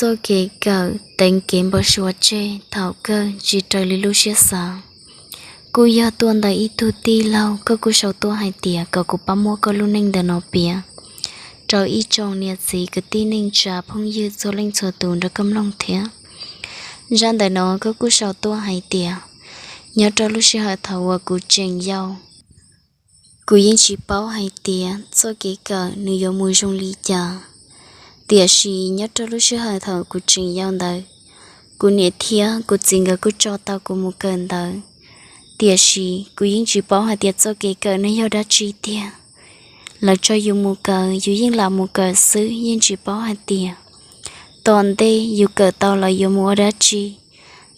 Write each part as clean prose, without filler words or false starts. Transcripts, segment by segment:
số kế cờ đánh kiếm bờ xua chê thảo cơ chỉ trời lý lưu xia sa cú ya tuần đại ít thu ti lâu cơ cú sầu tua hai tia cơ cú bám mua cơ luôn ninh đờ nọ bia trời ít trồng nhiệt gì cơ ti ninh trà phong dư cho linh cho tuần ra cầm long thế gian đại nọ cơ cú sầu tua hai tia nhớ trời lưu xia hai thảo và cú chèn dâu cú yên chỉ bao hai tia số kế cờ nữ yo mùi trong ly trà tia sĩ nhớ cho lúc xưa hơi thở của trình giao đời của nhẹ thía của trình ở của cho tao của một cơn đời tia sĩ của những chỉ bảo hai tia cho cái cờ này đã chi tia là cho dùng một cờ dù những là một cờ xứ những chỉ bảo hai tia toàn đây dù cờ tao là dùng một đã chi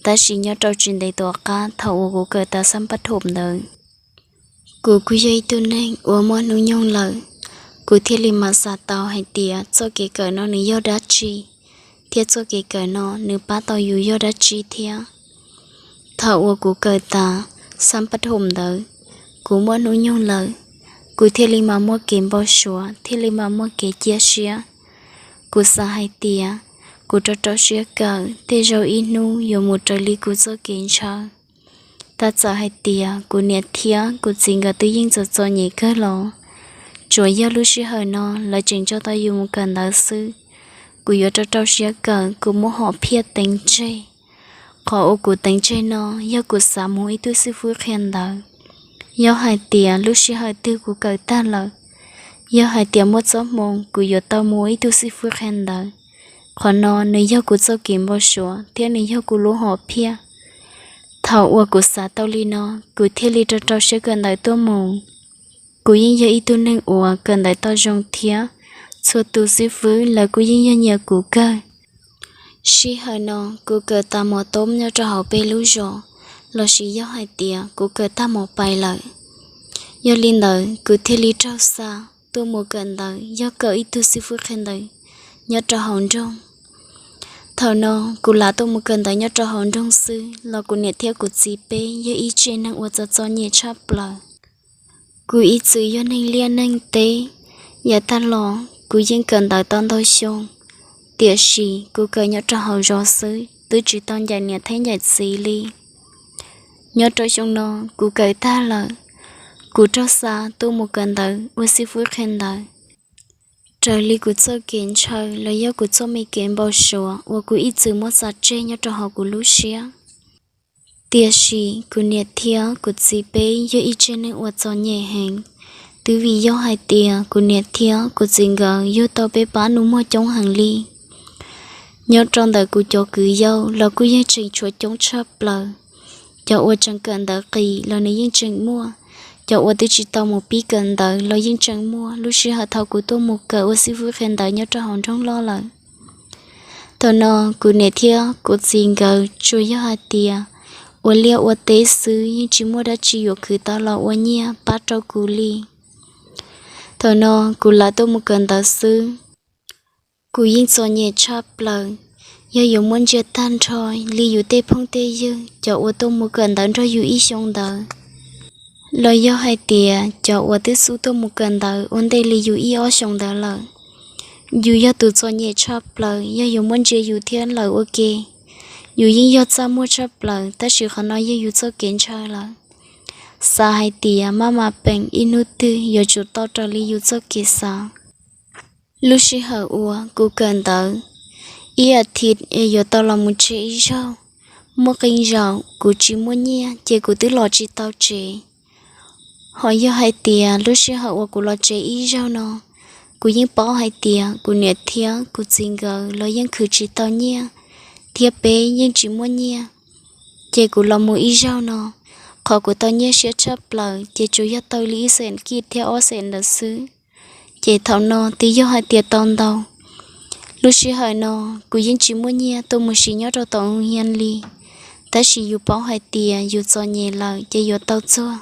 ta sĩ nhớ cho trình đầy tòa cá thầu của cờ ta xăm bắt hộp đời của quý dây tu nên của mọi nụ nhông lợi cụ thiết li mà sa tàu hay tia cho cái cờ nó nữ do đá chi thiết cho cái cờ nó nữ ba tàu dù do đá chi thia thảo của cờ ta xăm bắt hồn đỡ cụ mua núi nhung lợi cụ thiết li mà mua kiếm bao sủa thiết li mà mua cái chia sẻ cụ sa hay tia cụ cho sẻ cờ thế rồi inu dù một trời li cụ cho kiến chờ ta cho hay tia cụ nhiệt thia cụ chính ở tự nhiên cho nhị cơ lo chúa yêu lúc xưa hơi nó là chuyện cho ta dùng một cần đạo sư cụ yêu cho trâu xưa cần cụ muốn họ phía tính chơi họ ô cụ tính chơi nó yêu cụ xả mũi tôi sư phụ khen đạo yêu hai tiền lúc xưa hơi tư cụ cởi ta lợi yêu hai tiền một gió mông cụ yêu tao mũi tôi sư phụ khen đạo còn nó nếu yêu cụ cho kiếm bao số thế nếu yêu cụ lúa họ phía thảo ô cụ xả tao li nó cụ thiết li cho trâu xưa cần đạo tôi mông cú yên giờ ít tu nên ủa cần đại to trong thía số tu sĩ phứ là cú yên giờ nhờ cú cơ si hơi nó cú cơ ta mò tôm nhau cho họ bê lú rồi lo si giờ hai tia cú cơ ta mò bài lại giờ linh đời cú thiết lý trao xa tu mò cần đời giờ cơ ít tu sĩ phứ khen đời nhớ cho hồn trong thầu nó cú là tu mò cần đời nhớ cho hồn trong sư là cú nhẹ theo cú chỉ bê giờ ít trên năng ủa cho nhẹ chắp lời cú ít sự do nên liên nên tế giờ ta lo cú yên cần đợi ton thôi xong tiệt sĩ cú cơ nhớ cho hậu rõ xứ tứ chỉ ton dài nhẹ thấy nhẹ xì li nhớ cho xong nó cú cởi ta là cú cho xa tu một cần đợi u si phước khen đợi trời li cú cho kiến trời là do cú cho mi kiến bao sủa và cú ít sự mất sát chế nhớ cho hậu cú lú xía tia sĩ cụ nhiệt thia cụ chỉ bé do ít trên nên uất cho nhẹ hàng từ vì do hai tia cụ nhiệt thia cụ chính gờ do tao bé bán núm mua chống hàng ly nhớ trong đời cụ cho cứ dâu là cụ yên trình chuột chống chớp lờ cho uất chẳng cần đỡ kỳ là nên yên trình mua cho uất tự chỉ tao một bí cần đỡ là yên trình mua lúc xưa họ thầu cụ tôi một cờ uất sĩ vui khen đỡ nhớ cho hòn trong lo lợn thằng nó cụ nhiệt thia cụ chính gờ chui do hai tia ủa liêu ủa tế sư nhưng chỉ mua đã chỉ ở khử ta lo ủa nhia bắt trâu cú li thở nó cú là tôi một cần ta sư cú yên cho nhẹ chắp lời giờ dùng muốn chơi tan thôi li dù tê phong tê dư cho ủa tôi một cần ta rồi dù ý xong đời lời do hai tia cho ủa tế sư tôi một cần ta ổn tê li dù ý ở xong đời lời dù giờ tự cho nhẹ chắp lời giờ dùng muốn chơi dù thiên lời ok dù yên do cha mua chấp lời ta chỉ khó nói như cho kiến chơi lời sa hai tia mama bèn inu tư giờ chủ tao trở li dù cho kia sa lúc xí hở ua cô cần tới ý thịt giờ tao làm một chế rau mua canh rau cô chỉ mua nhia chỉ cô tự lo chỉ tao chế hỏi giờ hai tia lúc xí hở ua cô lo chế ý rau nó cô yên bỏ hai tia cô nhẹ thía cô chính gờ lo yên khử chỉ tao nhia thiệp bé nhưng chỉ muốn nhia chị của lòng mũi rau nó khó của tao nhia sẽ chấp lời chị chủ yếu tao lý sen kia theo ở sen là xứ chị thảo nó tí do hai tiệt tòn đầu lúc xưa hỏi nó của những chỉ muốn nhia tôi muốn xí nhớ cho tao hiền li ta chỉ yêu bảo hai tiệt yêu cho nhẹ lời chị yêu tao chưa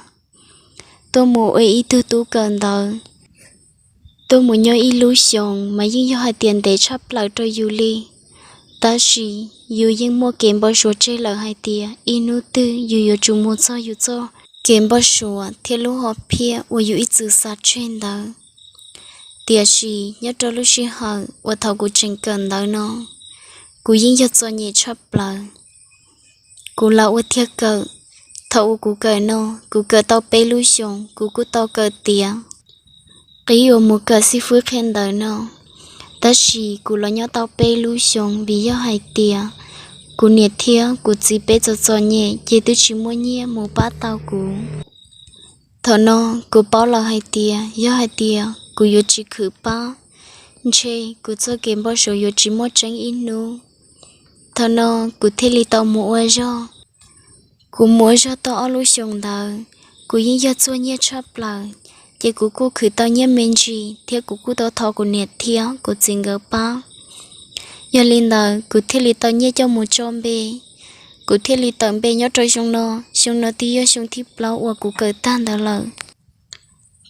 tôi muốn ý tư tú cần đời tôi muốn nhớ ý lú xong mà nhưng do hai tiền để chấp lời cho yêu li ta chỉ dù những mua kiếm bao số chơi là hai tia inu tư dù chung mua cho kiếm bao số thì lúc họ pia và dù ít sự sát trên đó tia chỉ nhớ cho lúc xí hở và thầu của trình cần đó nó cú yên cho cho nhẹ chấp lời cú lão thiết cờ thầu cú cờ no cú cờ tao bê lu xong cú tao cờ tiếng cái yêu một cờ si phước khen đời no ta chỉ cú lo nhớ tao bê lu xong vì do hai tiếng cú nhiệt thiết cú chỉ bê cho nhẹ chỉ tôi chỉ mua nhẹ một bát tao cú thọ no cú bao là hai tiếng do hai tiếng cú yêu chỉ khử ba chê cú cho kiếm bao số yêu chỉ mua tránh in nu thọ no cú thế li tao mua cho cú mua cho tao ở lúc xong đời cú yên cho cho nhẹ chấp lời chỉ cú khử tao nhẹ mình gì thì cú tao thọ cú nhiệt thiết cú chính gỡ ba giờ linh đời cú thế li tao nhẹ cho một chom bê cú thế li tao bê nhớ trời xong nó tí ở xong thịt lâu và cú cởi tan đó lời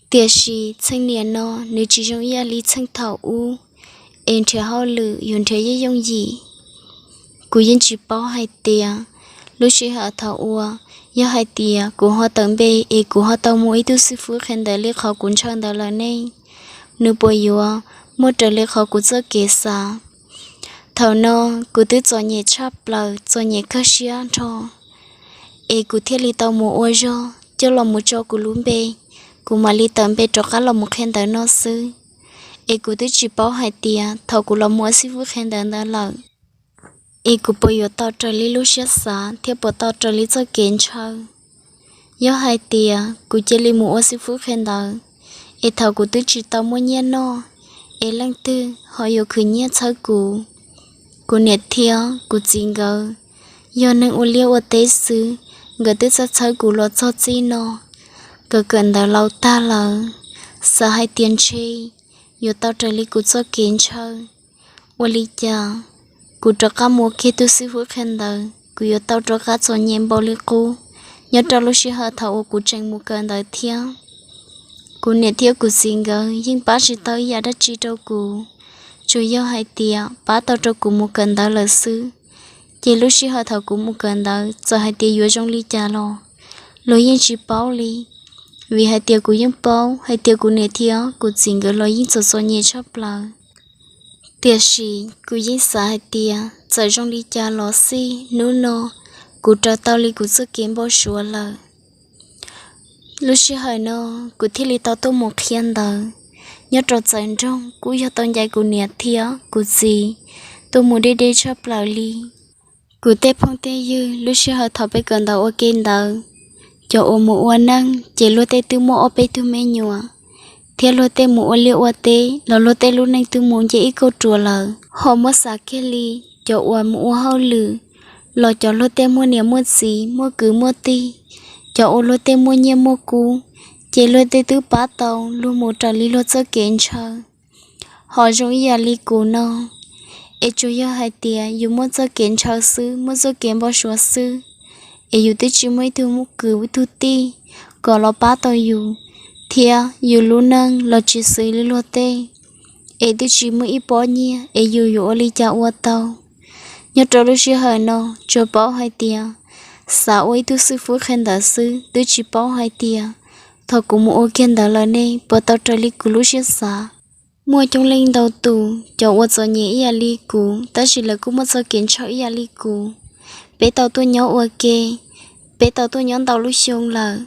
tiệt sĩ thanh niên nó nếu chỉ trong gia lý thanh thảo u em theo họ lử dùng theo gia dùng gì cú yên chỉ bao hai tia lúc chỉ họ thảo u do hai tia cú họ tận bê cú họ tao mỗi tu sư phụ khen đại liệt họ cũng chọn đó là này nếu bây giờ mỗi trở liệt họ cũng rất kế xa thảo nó cú tự cho nhẹ chắp lời cho nhẹ khắc xia cho cú thiết li tao mua ô cho lòng một cho cú lún bê cú mà li tận bê cho cá lòng một khen đại nó sư cú tự chỉ bảo hai tia thầu cú lòng mua sư phụ khen đại đó là cú bây giờ tao trở li lúc xia xa theo bộ tao trở li cho kiến chơi do hai tia cú chơi li mua sư phụ khen đại thầu cú tự chỉ tao mua nhẹ nó lăng tư họ yêu khử nhẹ chơi cú nhiệt thiết cú chính gờ do nên ô liêu ở tế sư gờ tế sát chơi cú lo cho chi nó gờ gần đó lâu ta là sợ hai tiền chi yo tao trở li cú cho kiến chơi ô li cha cú cho cá mua khi tu sư phụ khen đời cú yo tao cho cá cho nhém bao li cú nhớ cho lúc xí hơi thầu cú tranh mua gần đời thiết cú nhiệt thiết cú chính gờ nhưng bác sĩ tao giờ đã chỉ đâu cú chủ yếu hai tia bá tao cho cú một cần đó là sư chỉ lúc xí họ thầu cú một cần đó cho hai tia vô trong ly trà lo lối yên chỉ bao ly vì hai tia cú yên bao hai tia cú nề thia cú chính cái lối yên cho nhẹ chấp là tia xì cú yên xả hai tia cho trong ly trà lo xí nú no cú cho tao ly cú sức kiếm bao số là lúc xí hỏi nó cú thi ly tao tô một khen đó nhớ trò chuyện trong cú cho tôi dạy cú nhiệt thía cú gì tôi muốn đi chấp lời li cú tép phong tê dư lúc xưa họ thọ bây gần đầu ok đầu cho ô mũ ô năng chỉ lô tê tư mô ô bê tư mê nhua thía lô tê mũ ô liêu ô tê lô tê lúc nâng tư muốn dễ câu chùa lờ họ mất xả kê li cho ô mũ ô hao lử lò cho lô tê mua niệm mua xí mua cứ mua ti cho ô lô tê mua nhẹ mua cú chỉ lôi tới tứ bá tàu luôn một trò lý lót cho kiến chờ họ giống như lý cũ nó chủ yếu hai tia dùng một cho kiến chờ sư một cho kiến bao số sư dùng tới chỉ mấy thứ một cử với thu ti còn lo bá tàu dùng thia dùng luôn nâng lo chỉ xử lý lót tê tới chỉ mấy ít bỏ nhia dùng dùng lý cha qua tàu nhớ trò lúc xưa hơi nó cho bảo hai tia sao ấy tu sư phụ khen đại sư tôi chỉ bảo hai tia thọ cũng mua kiên đó là nè bữa tao trở li cú lúc xưa xa mua trong linh đầu tù cho ô cho nhẹ ia li cú ta chỉ là cú mua cho kiến cho ia li cú bé tao tôi nhớ ok bé tao tôi nhớ tao lúc xong là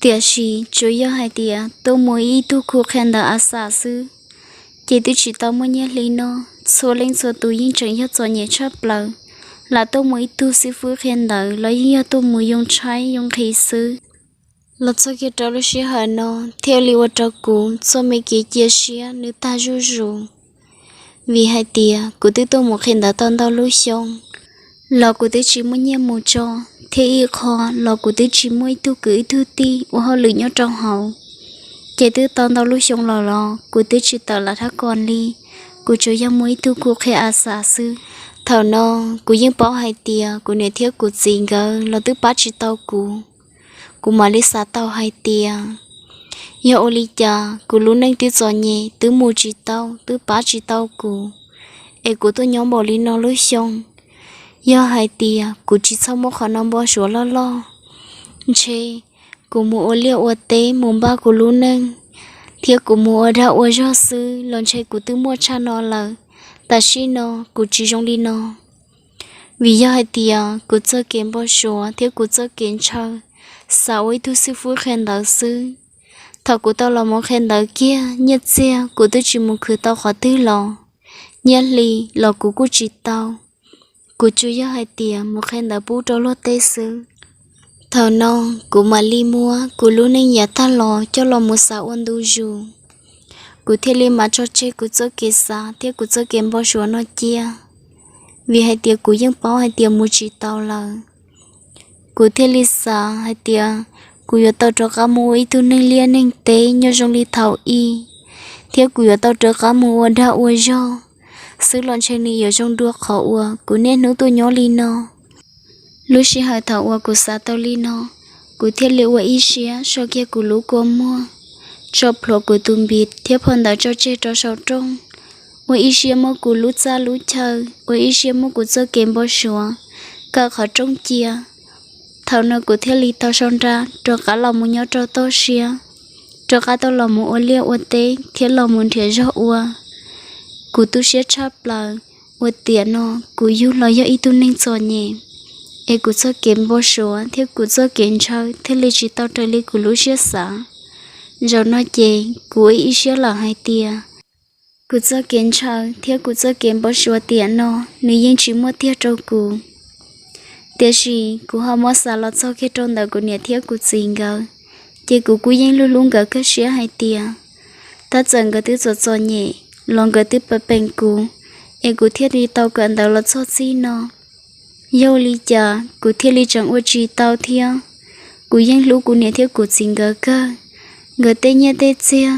tiệt sĩ chủ yếu hai tiệt tôi mua ý tu khu khen đó asa sư chỉ tôi chỉ tao mua nhẹ li nó số linh số tu yên chẳng nhớ cho nhẹ chấp là tôi mua ý tu sư phụ khen đó là yên tôi mua dùng trái dùng khí sư lọt sau khi trao lúc xí hà nó theo liu trao cũ cho mấy cái chia sẻ nữ ta rủ vì hai tia cụ tư tôi một hiện đã toàn đau lúc xong lọ cụ tư chỉ muốn nhẹ một cho thế y khó lọ cụ tư chỉ muốn tu cưỡi thu ti và họ lựa nhau trong hậu chế tư toàn đau lúc xong lọ cụ tư chỉ tờ là thác con ly cụ cho yang mới tu cụ khai asa sư thảo nó cụยังbảo hai tia cụ nề thiếu cụ gì ngờ lọ tư bắt chỉ tao cụ cú mà lấy sát tao hai tia, giờ ô li cha cú luôn đang tiêu giỏi nhẹ, tứ mù chỉ tao, tứ bá chỉ tao cú, cú tôi nhóm bỏ li nó lối xong, giờ hai tia cú chỉ sau một khả năng bỏ số lo, chê cú mua ô liu ô té mồm ba cú luôn nâng, thiệt cú mua ô đào ô gió sư, lần chơi cú tứ mua cha nó là, ta xí nó cụ chỉ trong đi nó vì do hai tia cụ cho kiếm bao số thiếu cụ cho kiếm chơi sao ấy thu sư phụ khen đạo sư thọ cụ tao là một khen đạo kia nhất xe cụ tôi chỉ muốn khử tao khó tư lò nhất lì lò cụ chỉ tao cụ chú do hai tia một khen đạo bút cho lót tê sư thọ non cụ mà li mua cụ luôn nên nhà ta lò cho lò một sao ôn du dù cụ thiết li mà cho chơi cụ cho kế xa thiết cụ cho kiếm bao số nó chia vì hai tia cụยังbảo hai tia mua chỉ tao là cụ thiết li xa hai tia cụ yo tao cho cá mua ít tu nên liên nên tế nhớ trong li thảo y thiết cụ yo tao cho cá mua đã uo do sự loạn chơi này ở trong đua khó uo cụ nên nấu tôi nhỏ li nó lúc xí hai thảo uo cụ xa tao li nó cụ thiết li uo ý xía sau kia cụ lú cô mua cho plo cụ tùm bịt thiết hơn đã cho chơi cho sầu trong uo ý xía mua cụ lú cha lú chờ uo ý xía mua cụ cho kiếm bao số cả khó trong chia thảo nào cụ thiết li tao son ra cho cả lòng muốn nhớ cho tôi xía cho cả tôi lòng muốn uo lia uo tế thiết lòng muốn thiệt cho uo cụ tu xía chắp là uo tiền nó cụ yêu lo do ý tu nên cho nhẹ e cụ cho kiếm bao số thiết cụ cho kiếm chơi thiết li chỉ tao trời li cụ lú xía sáng rồi nói chê cụ ý xía là hai tia cụ cho kiếm chơi thiết cụ cho kiếm bao số tiền nó nếu yên chỉ mua thiết cho cụ tiếc gì cụ họ mua xả lọt sau khi trong đầu cụ nhà thiết cụ xin gờ chỉ cụ cụ yên luôn luôn gờ cái xía hai tia ta chẳng gờ thứ cho nhẹ lòng gờ thứ bập bền cụ e cụ thiết đi tàu gần đầu lọt sau xí nó yêu lý cha cụ thiết lý chẳng uất chi tàu thia cụ yên lú cụ nhà thiết cụ xin gờ cơ gờ tê nhẹ tê chia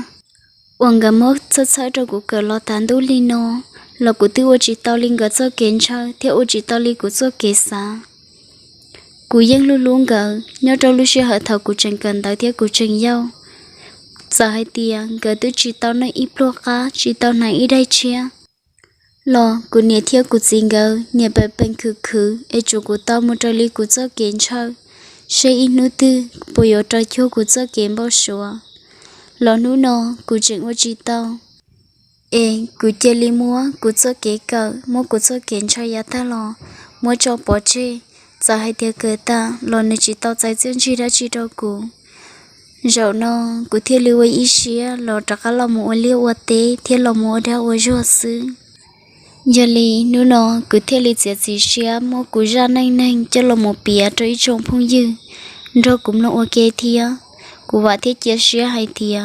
uang gờ mốt sơ sơ cho cụ cờ lo tán đu li nó là cụ tư uất chi tàu linh gờ cho kiến chơi thiết uất chi tàu li cụ cho kế xa cụ yên luôn luôn gờ nhớ trong lúc xưa hở thầu cụ chẳng cần tới thiết cụ chẳng yêu giờ hai tia gờ tư chi tàu này ít lo cá chi tàu này ít đây chia lo cụ nhà thiết cụ xin gờ nhà bè bên khử e chủ cụ tàu một trò li cụ cho kiến chơi sẽ ít nữa tư bây giờ trò chiếu cụ cho kiến bao số lo nú nó cụ chuyện ở chi tàu e cụ chơi li mua cụ cho kế cờ mua cụ cho kiến chơi giá ta lo mua cho bỏ chơi giờ hai tia cơ ta lo nơi chỉ tàu trái chân chi đã chi đâu cụ rồi nó cụ thiết lưu ý xía lo chắc là mua liêu ở tế thiết là mua đã ở chỗ xứ giờ li nú nó cụ thiết li chết gì xía mua cụ ra nhanh cho là một bìa cho ít trồng phong dư rồi cũng là ok thia cụ vợ thiết chia xía hai thia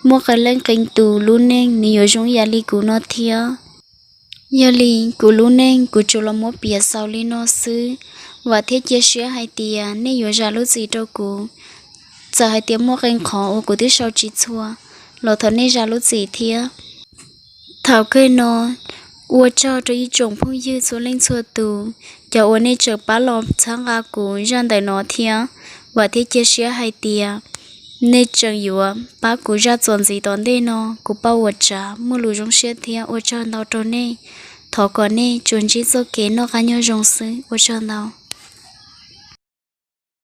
mua cái lên canh tù luôn nên nhiều trong nhà li cụ nó thia giờ li cụ luôn nên cụ cho là một bìa sau li nó xứ và thiết chia sẻ hai tia nên nhiều ra lúc gì đâu cụ giờ hai tia mua canh khó của tí sau chỉ chua lọ thọ nên ra lúc gì thia thảo cây nó ua cho ý trồng phong dư số lên xua tù cho ua nên chờ bá lò sáng ra cụ ra tại nó thia và thiết chia sẻ hai tia nên chờ yếu bá cụ ra dọn gì đón đây nó cụ bao ua trả mua lù trong xe thia ua cho nó trốn nè thọ còn nè chuẩn chỉ cho kế nó cá nhau rong sứ ua cho nào